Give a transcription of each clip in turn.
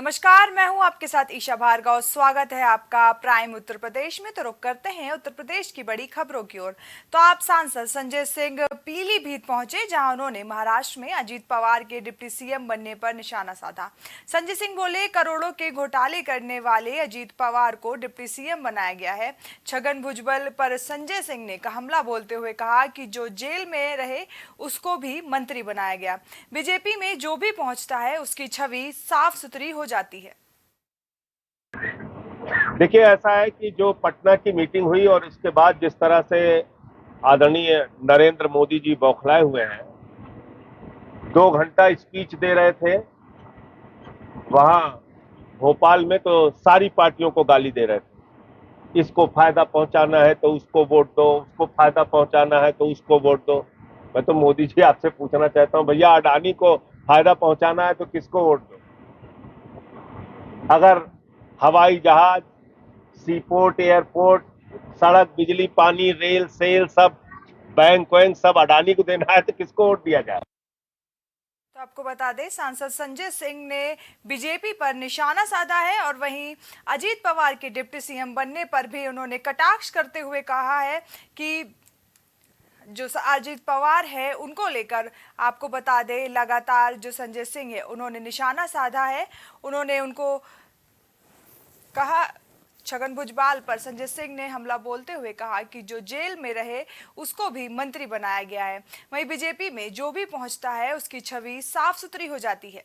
नमस्कार, मैं हूं आपके साथ ईशा भार्गव। स्वागत है आपका प्राइम उत्तर प्रदेश में। तो रुक करते हैं उत्तर प्रदेश की बड़ी खबरों की ओर। तो आप सांसद संजय सिंह पीलीभीत पहुंचे, जहां उन्होंने महाराष्ट्र में अजीत पवार के डिप्टी सीएम बनने पर निशाना साधा। संजय सिंह बोले, करोड़ों के घोटाले करने वाले अजीत पवार को डिप्टी सीएम बनाया गया है। छगन भुजबल पर संजय सिंह ने हमला बोलते हुए कहा कि जो जेल में रहे उसको भी मंत्री बनाया गया। बीजेपी में जो भी पहुंचता है उसकी छवि साफ सुथरी हो जाती है। देखिए, ऐसा है कि जो पटना की मीटिंग हुई और इसके बाद जिस तरह से आदरणीय नरेंद्र मोदी जी बौखलाए हुए हैं, 2 घंटा स्पीच दे रहे थे वहां भोपाल में, तो सारी पार्टियों को गाली दे रहे थे। इसको फायदा पहुंचाना है तो उसको वोट दो, उसको फायदा पहुंचाना है तो उसको वोट दो। मैं तो मोदी जी आपसे पूछना चाहता हूं, भैया अडानी को फायदा पहुंचाना है तो किसको वोट दो? अगर हवाई जहाज, सीपोर्ट, एयरपोर्ट, सड़क, बिजली, पानी, रेल, सेल, सब बैंक वैंक सब अडानी को देना है तो किसको वोट दिया जाए? तो आपको बता दें, सांसद संजय सिंह ने बीजेपी पर निशाना साधा है और वहीं अजीत पवार के डिप्टी सीएम बनने पर भी उन्होंने कटाक्ष करते हुए कहा है कि जो अजीत पवार है उनको लेकर आपको बता दें, लगातार जो संजय सिंह है उन्होंने निशाना साधा है। उन्होंने उनको कहा, छगन भुजबल पर संजय सिंह ने हमला बोलते हुए कहा कि जो जेल में रहे उसको भी मंत्री बनाया गया है। वहीं बीजेपी में जो भी पहुंचता है उसकी छवि साफ सुथरी हो जाती है।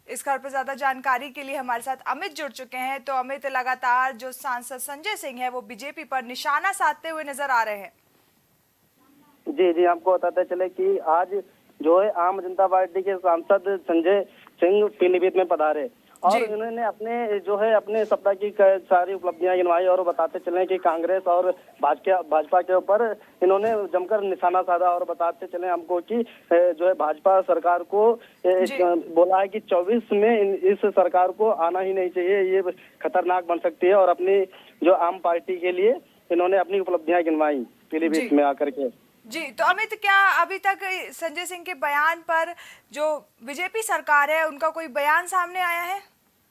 इस खबर पर ज्यादा जानकारी के लिए हमारे साथ अमित जुड़ चुके हैं। तो अमित, लगातार जो सांसद संजय सिंह है वो बीजेपी पर निशाना साधते हुए नजर आ रहे हैं। जी जी, आपको बताते चले कि आज जो है आम जनता पार्टी के सांसद संजय सिंह पीलीभीत में पधारे और इन्होंने अपने सप्ताह की सारी उपलब्धियां गिनवाई और बताते चले कि कांग्रेस और भाजपा के ऊपर इन्होंने जमकर निशाना साधा और बताते चले हमको कि जो है भाजपा सरकार को बोला है कि 24 में इस सरकार को आना ही नहीं चाहिए, ये खतरनाक बन सकती है। और अपनी जो आम पार्टी के लिए इन्होंने अपनी उपलब्धियां गिनवाई पीलीभीत में आकर के। जी, तो अमित, क्या अभी तक संजय सिंह के बयान पर जो बीजेपी सरकार है उनका कोई बयान सामने आया है?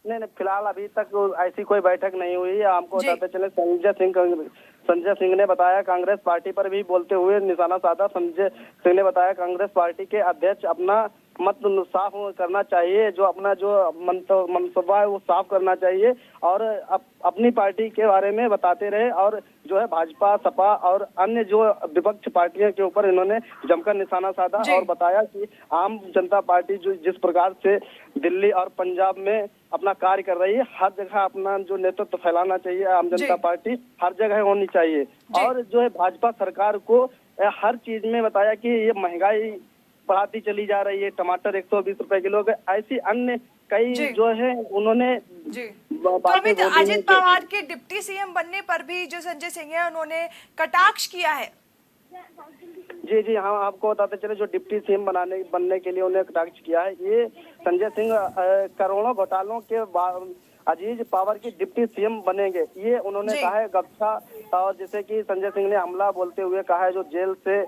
नहीं, फिलहाल अभी तक ऐसी कोई बैठक नहीं हुई है। आपको बताते चले संजय सिंह ने बताया, कांग्रेस पार्टी पर भी बोलते हुए निशाना साधा। संजय सिंह ने बताया, कांग्रेस पार्टी के अध्यक्ष अपना मत साफ करना चाहिए, जो अपना जो मनसूबा है वो साफ करना चाहिए और अपनी पार्टी के बारे में बताते रहे। और जो है भाजपा, सपा और अन्य जो विपक्ष पार्टियों के ऊपर इन्होंने जमकर निशाना साधा और बताया कि आम जनता पार्टी जो जिस प्रकार से दिल्ली और पंजाब में अपना कार्य कर रही है, हर जगह अपना जो नेतृत्व फैलाना चाहिए। आम जनता पार्टी हर जगह होनी चाहिए और जो है भाजपा सरकार को हर चीज में बताया कि ये महंगाई बढ़ाती चली जा रही है, टमाटर 120 रुपए किलो के, ऐसी अन्य कई जो है उन्होंने बातें बोली। अजीत पवार के डिप्टी सीएम बनने पर भी जो संजय सिंह है उन्होंने कटाक्ष किया है। जी जी, हाँ, आपको बताते चले जो डिप्टी सीएम बनने के लिए उन्हें कटाक्ष किया है। ये संजय सिंह करोड़ों घोटालों के अजीत पवार की डिप्टी सीएम बनेंगे, ये उन्होंने कहा है गप्पा। और जैसे कि संजय सिंह ने हमला बोलते हुए कहा है, जो जेल से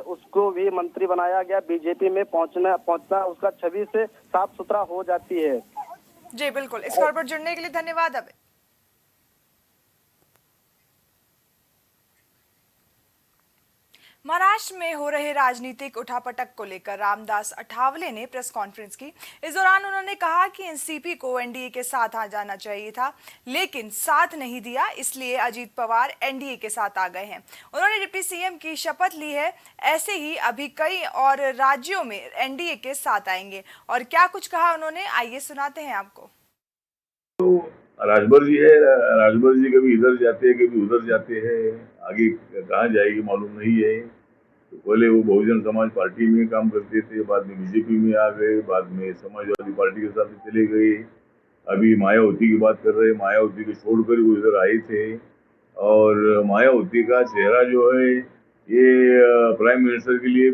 उसको भी मंत्री बनाया गया, बीजेपी में पहुंचना उसका छवि से साफ सुथरा हो जाती है। जी बिल्कुल, इस खबर पर जुड़ने के लिए धन्यवाद। अब महाराष्ट्र में हो रहे राजनीतिक उठापटक को लेकर रामदास अठावले ने प्रेस कॉन्फ्रेंस की। इस दौरान उन्होंने कहा कि एनसीपी को एनडीए के साथ आ जाना चाहिए था, लेकिन साथ नहीं दिया, इसलिए अजीत पवार एनडीए के साथ आ गए हैं। उन्होंने डिप्टी सीएम की शपथ ली है। ऐसे ही अभी कई और राज्यों में एनडीए के साथ आएंगे। और क्या कुछ कहा उन्होंने, आइए सुनाते हैं आपको। तो राजभर जी है, राजभर जी कभी इधर जाते हैं कभी उधर जाते हैं, आगे कहाँ जाएगी मालूम नहीं है। तो पहले वो बहुजन समाज पार्टी में काम करते थे, बाद में बीजेपी में आ गए, बाद में समाजवादी पार्टी के साथ चले गए। अभी मायावती की बात कर रहे हैं, मायावती को छोड़कर वो इधर आए थे। और मायावती का चेहरा जो है ये प्राइम मिनिस्टर के लिए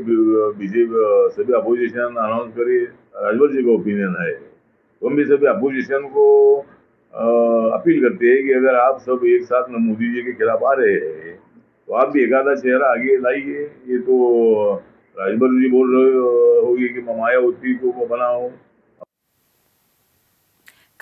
बीजेपी सभी अपोजिशन अनाउंस करे, राजभर जी का ओपिनियन है। तो हम भी सभी अपोजिशन को अपील करते हैं कि अगर आप सब एक साथ मोदी जी के खिलाफ आ रहे हैं तो आप भी एक आधा चेहरा आगे लाइए। ये तो राजभर जी बोल रहे होगी कि मायावती को बनाओ।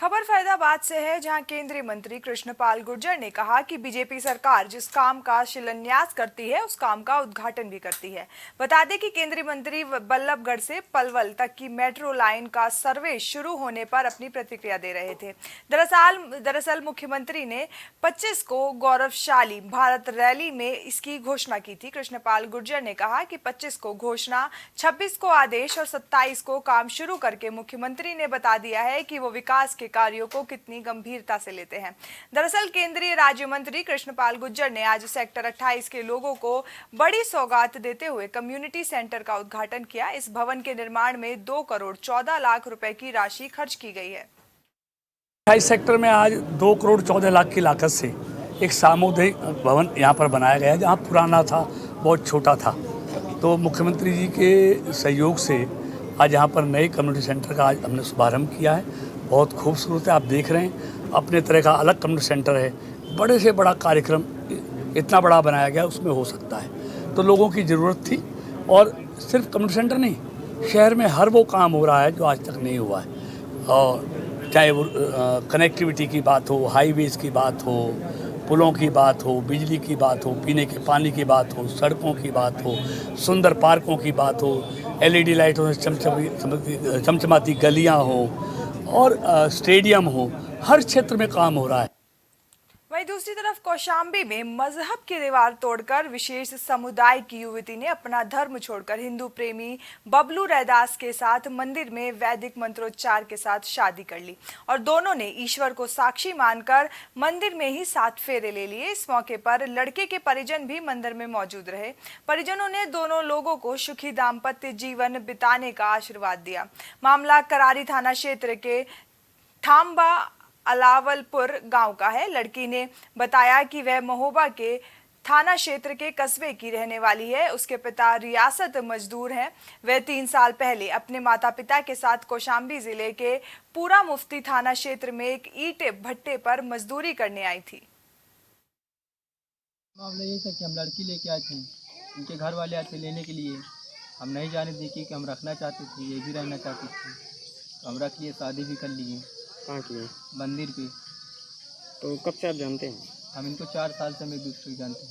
खबर फरीदाबाद से है, जहां केंद्रीय मंत्री कृष्णपाल गुर्जर ने कहा कि बीजेपी सरकार जिस काम का शिलान्यास करती है उस काम का उद्घाटन भी करती है। बता दें कि केंद्रीय मंत्री बल्लभगढ़ से पलवल तक की मेट्रो लाइन का सर्वे शुरू होने पर अपनी प्रतिक्रिया दे रहे थे। दरअसल मुख्यमंत्री ने 25 को गौरवशाली भारत रैली में इसकी घोषणा की थी। कृष्णपाल गुर्जर ने कहा कि 25 को घोषणा, 26 को आदेश और 27 को काम शुरू करके मुख्यमंत्री ने बता दिया है कि वो विकास के कार्यों को कितनी गंभीरता से लेते हैं। दरअसल केंद्रीय राज्य मंत्री कृष्णपाल गुर्जर ने आज सेक्टर 28 के लोगों को बड़ी सौगात देते हुए कम्युनिटी सेंटर का उद्घाटन किया। इस भवन के निर्माण में 2 करोड़ 14 लाख रुपए की राशि खर्च की गई है। 28 सेक्टर में आज 2 करोड़ 14 लाख की लागत से एक सामुदायिक भवन यहाँ पर बनाया गया है, जहाँ पुराना था, बहुत छोटा था। तो मुख्यमंत्री जी के सहयोग से आज यहाँ पर नए कम्युनिटी सेंटर का आज हमने शुभारंभ किया है। बहुत खूबसूरत है, आप देख रहे हैं, अपने तरह का अलग कम्युनिटी सेंटर है। बड़े से बड़ा कार्यक्रम इतना बड़ा बनाया गया उसमें हो सकता है, तो लोगों की ज़रूरत थी। और सिर्फ कम्युनिटी सेंटर नहीं, शहर में हर वो काम हो रहा है जो आज तक नहीं हुआ है। और चाहे वो कनेक्टिविटी की बात हो, हाईवेज़ की बात हो, पुलों की बात हो, बिजली की बात हो, पीने के पानी की बात हो, सड़कों की बात हो, सुंदर पार्कों की बात हो, LED लाइटों से चमचमाती गलियां हो और स्टेडियम हो, हर क्षेत्र में काम हो रहा है। वहीं दूसरी तरफ कौशाम्बी में मजहब की दीवार तोड़कर विशेष समुदाय की युवती ने अपना धर्म छोड़कर हिंदू प्रेमी बबलू रैदास के साथ मंदिर में वैदिक मंत्रोच्चार के साथ शादी कर ली और दोनों ने ईश्वर को साक्षी मानकर मंदिर में ही 7 फेरे ले लिए। इस मौके पर लड़के के परिजन भी मंदिर में मौजूद रहे। परिजनों ने दोनों लोगों को सुखी दाम्पत्य जीवन बिताने का आशीर्वाद दिया। मामला करारी थाना क्षेत्र के थाम्बा अलावलपुर गांव का है। लड़की ने बताया कि वह महोबा के थाना क्षेत्र के कस्बे की रहने वाली है। उसके पिता रियासत मजदूर हैं। वह 3 साल पहले अपने माता पिता के साथ कौशाम्बी जिले के पूरा मुफ्ती थाना क्षेत्र में एक ईंट भट्टे पर मजदूरी करने आई थी। मामला ये था कि हम लड़की लेके आए थे, उनके घर वाले आए थे लेने के लिए। हम नहीं जाने दी कि हम रखना चाहते थे, ये भी रहना चाहते थे, तो हम रख लिए, शादी भी कर लिए। कहाँ किए? मंदिर पे। तो कब से आप जानते हैं? हम इनको 4 साल से हम एक दूसरे को जानते हैं।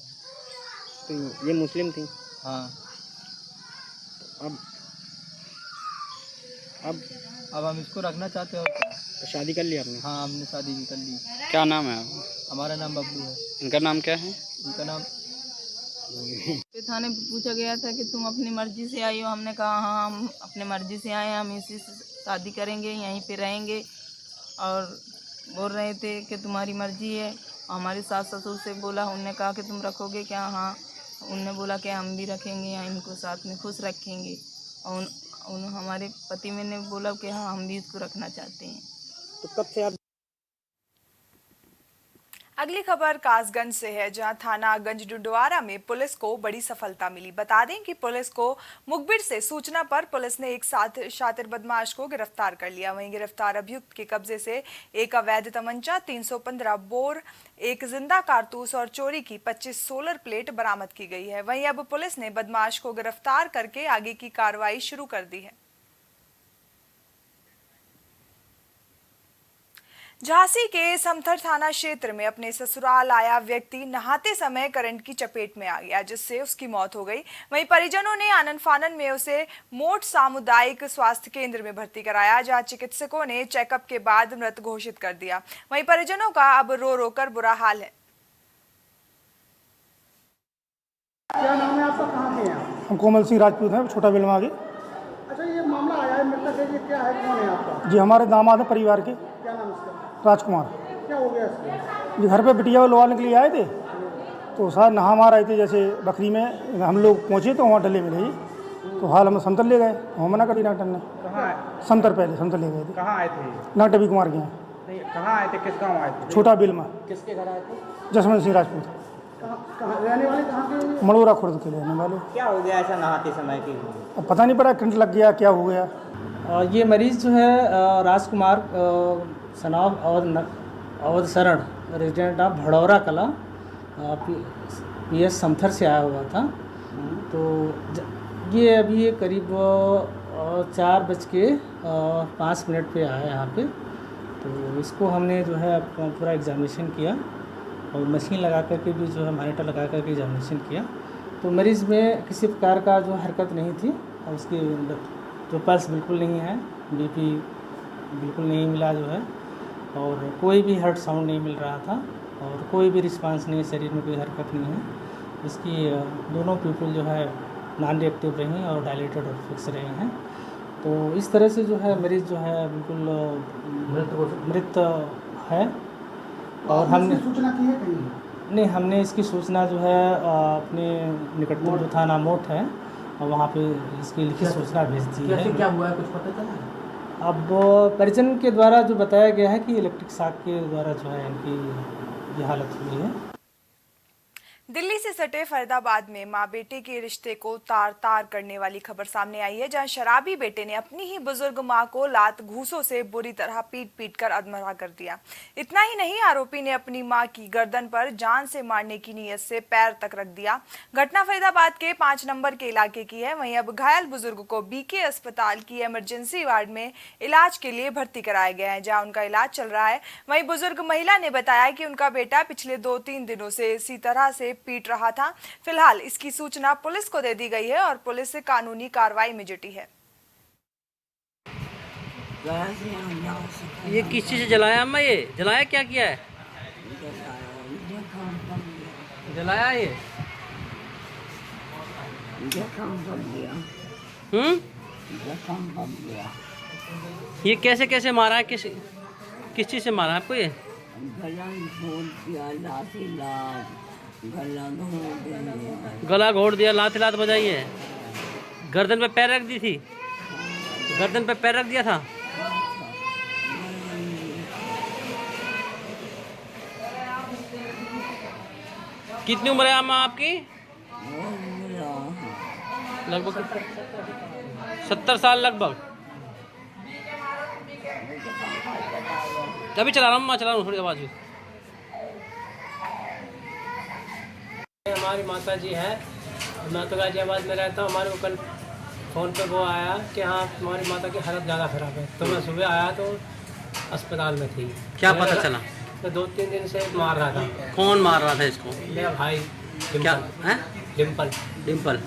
तो ये मुस्लिम थी? हाँ। अब हम इसको रखना चाहते हैं। और तो शादी कर ली आपने? हाँ, हमने शादी भी कर ली। क्या नाम है आपका? हमारा नाम बबलू है। इनका नाम क्या है? उनका नाम थाने पूछा गया था कि तुम अपनी मर्जी से आई हो। हमने कहा हाँ, हम अपने मर्जी से आए हैं, हम इसी से शादी करेंगे, यहीं पे रहेंगे। और बोल रहे थे कि तुम्हारी मर्जी है। हमारे सास ससुर से बोला, उनने कहा कि तुम रखोगे क्या? हाँ। उनने बोला कि हम भी रखेंगे, या इनको साथ में खुश रखेंगे। और हमारे पति ने बोला कि हाँ, हम भी इसको रखना चाहते हैं। तो कब से आप? अगली खबर कासगंज से है, जहां थाना गंजडुडवारा में पुलिस को बड़ी सफलता मिली। बता दें कि पुलिस को मुखबिर से सूचना पर पुलिस ने एक शातिर बदमाश को गिरफ्तार कर लिया। वहीं गिरफ्तार अभियुक्त के कब्जे से एक अवैध तमंचा, 315 बोर, एक जिंदा कारतूस और चोरी की 25 सोलर प्लेट बरामद की गई है। वहीं अब पुलिस ने बदमाश को गिरफ्तार करके आगे की कार्रवाई शुरू कर दी है। झांसी के समथर थाना क्षेत्र में अपने ससुराल आया व्यक्ति नहाते समय करंट की चपेट में आ गया, जिससे उसकी मौत हो गई। वहीं परिजनों ने आनन फानन में उसे मोट सामुदायिक स्वास्थ्य केंद्र में भर्ती कराया, जहां चिकित्सकों ने चेकअप के बाद मृत घोषित कर दिया। वहीं परिजनों का अब रो रो कर बुरा हाल है। क्या नाम है आपका? कहाँ के हैं? हम कोमल सिंह राजपूत हैं, छोटा बिलमा आगे। अच्छा, ये मामला आया है मृतक है, ये क्या है, कौन है आपका? जी हमारे दामाद है परिवार के। क्या नाम इसका? राजकुमार। क्या हो गया इसको? जी घर पे बिटिया को लवाने के लिए आए थे, तो साथ नहा मार आए थे। जैसे बकरी में हम लोग पहुँचे तो वहाँ डले मिले जी, तो हाल हम समतल ले गए, वहाँ मना करी डॉक्टर ने। कहाँ? समतल पहले समतल ले गए थे। कहाँ आए थे? डॉक्टर रवि कुमार के यहाँ। नहीं, कहाँ आए थे? किस गाँव आए थे? छोटा बिलमा। किसके घर आए थे? जसवंत सिंह राजपूत। कहाँ रहने वाले? कहाँ के? मड़ोरा खुर्द के रहने वाले। क्या हो गया ऐसा नहाते समय की? अब पता नहीं पड़ा, करंट लग गया, क्या हो गया। ये मरीज़ जो है राजकुमार सनाव अवध शरण, रेजिडेंट ऑफ भड़ौरा कला, PS समथर से आया हुआ था। तो ये अभी करीब 4:05 पे आया यहाँ पे। तो इसको हमने जो है पूरा एग्जामिनेशन किया और मशीन लगा करके भी जो है मॉनिटर लगा करके एग्जामिनेशन किया। तो मरीज़ में किसी प्रकार का जो हरकत नहीं थी और उसकी जो पल्स बिल्कुल नहीं है, बीपी बिल्कुल नहीं मिला जो है, और कोई भी हार्ट साउंड नहीं मिल रहा था और कोई भी रिस्पांस नहीं, शरीर में कोई हरकत नहीं है। इसकी दोनों पीपल जो है नॉन रिएक्टिव रही और डायलेटेड और फिक्स रहे हैं। तो इस तरह से जो है मरीज़ जो है बिल्कुल मृत है। और हमने सूचना की है कहीं? नहीं, हमने इसकी सूचना जो है अपने निकटतम जो थाना मोट है और वहाँ पे इसकी लिखित सूचना भेज दी है। कैसे क्या हुआ है, कुछ पता चला है? अब परिजन के द्वारा जो बताया गया है कि इलेक्ट्रिक शॉक के द्वारा जो है इनकी ये हालत हुई है। दिल्ली से सटे फरीदाबाद में मां बेटे के रिश्ते को तार तार करने वाली खबर सामने आई है, जहां शराबी बेटे ने अपनी ही बुजुर्ग मां को लात घूंसों से बुरी तरह पीट पीट कर अधमरा कर दिया। इतना ही नहीं, आरोपी ने अपनी मां की गर्दन पर जान से मारने की नीयत से पैर तक रख दिया। घटना फरीदाबाद के 5 नंबर के इलाके की है। वहीं अब घायल बुजुर्ग को बीके अस्पताल की इमरजेंसी वार्ड में इलाज के लिए भर्ती कराया गया है, जहाँ उनका इलाज चल रहा है। वहीं बुजुर्ग महिला ने बताया कि उनका बेटा पिछले 2-3 दिनों से इसी तरह से पीट रहा था। फिलहाल इसकी सूचना पुलिस को दे दी गई है और पुलिस कानूनी कार्रवाई में जुटी है। ये किस चीज से जलाया अम्मा? ये जलाया क्या किया है? जलाया ये? ये कैसे कैसे मारा है? किस चीज से मारा है आपको? ये गला घोट दिया, लात लात बजाई है। गर्दन पे पैर रख दी थी? गर्दन पे पैर रख दिया था? कितनी उम्र है अम्मा आपकी? लगभग 70 साल लगभग। अभी चला रहा हूँ, चला रहा हूँ, थोड़ी आवाज। हमारी माता जी है, मैं तो गाजियाबाद में रहता हूँ। हमारे को कल फ़ोन पे वो आया कि हाँ तुम्हारी माता की हालत ज़्यादा ख़राब है। तो मैं सुबह आया तो अस्पताल में थी। क्या पता चला? तो 2-3 दिन से मार रहा था। कौन मार रहा था इसको? मेरा भाई। क्या है? डिम्पल। डिम्पल।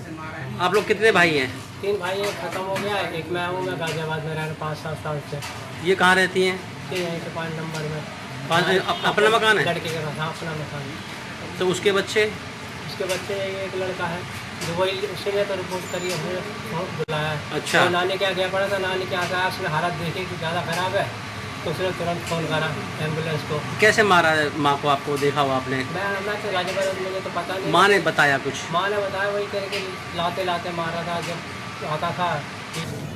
आप लोग कितने भाई हैं? 3 भाई हैं, ख़त्म हो गया। एक मैं हूँ, मैं गाजियाबाद में रह रहा 5-7 साल से। ये कहाँ रहती हैं? ये यहीं पे 5 नंबर में। अपना मकान है? लड़के के साथ अपना मकान। तो उसके बच्चे? उसके बच्चे एक लड़का है जो वही उसने तो रिपोर्ट करी है, बुलाया। अच्छा। तो नानी के गया पड़ा था, नानी के आकर उसने हालत देखी कि ज़्यादा ख़राब है, तो उसने तुरंत फ़ोन करा एम्बुलेंस को। कैसे मारा है माँ को? आपको देखा हुआ आपने? मैं तो गाजियाबाद, मुझे तो पता नहीं। माँ ने बताया कुछ? माँ ने बताया वही करके लाते लाते मारा था जब आता था।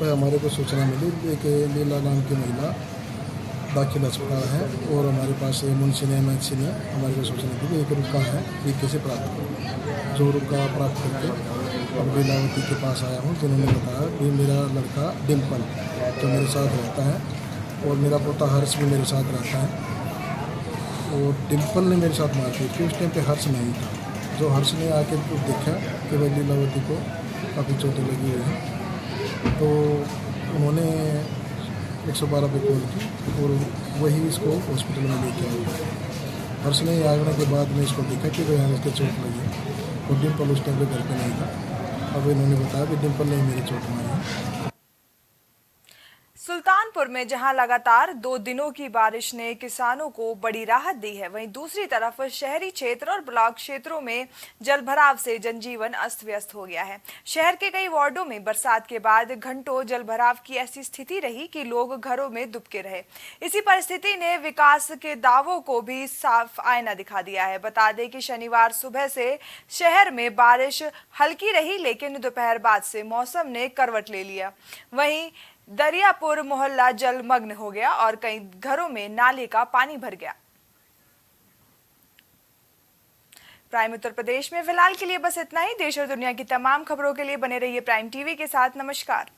हमारे को सूचना मिली कि लीला नाम की महिला दाखिल अस्पताल है और हमारे पास मुंशी ने एमएचसी ने हमारे को सूचना दी कि एक रुका है, ये कैसे प्राप्त करूँ। जो रुका प्राप्त करके अब लीलावती के पास आया हूँ, जिन्होंने बताया कि मेरा लड़का डिम्पल जो मेरे साथ रहता है और मेरा पोता हर्ष भी मेरे साथ रहता है, और डिम्पल ने मेरे साथ मार दी थी। उस टाइम पे हर्ष नहीं था। जो हर्ष ने आके देखा कि भाई लीलावती को काफ़ी चोटें लगी हुई हैं, तो उन्होंने 112 पे कॉल की और वही इसको हॉस्पिटल में लेके आए। हर्ष ने आगने के बाद में इसको देखा कि भाई इसके चोट लगी है, और डिम्पल उस टाइम पे घर पे नहीं था। अब इन्होंने बताया कि डिम्पल ने मेरी चोट मारी है। सुल्तानपुर में जहां लगातार 2 दिनों की बारिश ने किसानों को बड़ी राहत दी है, वहीं दूसरी तरफ शहरी क्षेत्र और ब्लॉक क्षेत्रों में जलभराव से जनजीवन अस्त व्यस्त हो गया है। शहर के कई वार्डों में बरसात के बाद घंटों जलभराव की ऐसी स्थिति रही कि लोग घरों में दुबके रहे। इसी परिस्थिति ने विकास के दावों को भी साफ आईना दिखा दिया है। बता दें कि शनिवार सुबह से शहर में बारिश हल्की रही, लेकिन दोपहर बाद से मौसम ने करवट ले लिया। वहीं दरियापुर मोहल्ला जलमग्न हो गया और कई घरों में नाले का पानी भर गया। प्राइम उत्तर प्रदेश में फिलहाल के लिए बस इतना ही। देश और दुनिया की तमाम खबरों के लिए बने रहिए प्राइम टीवी के साथ। नमस्कार।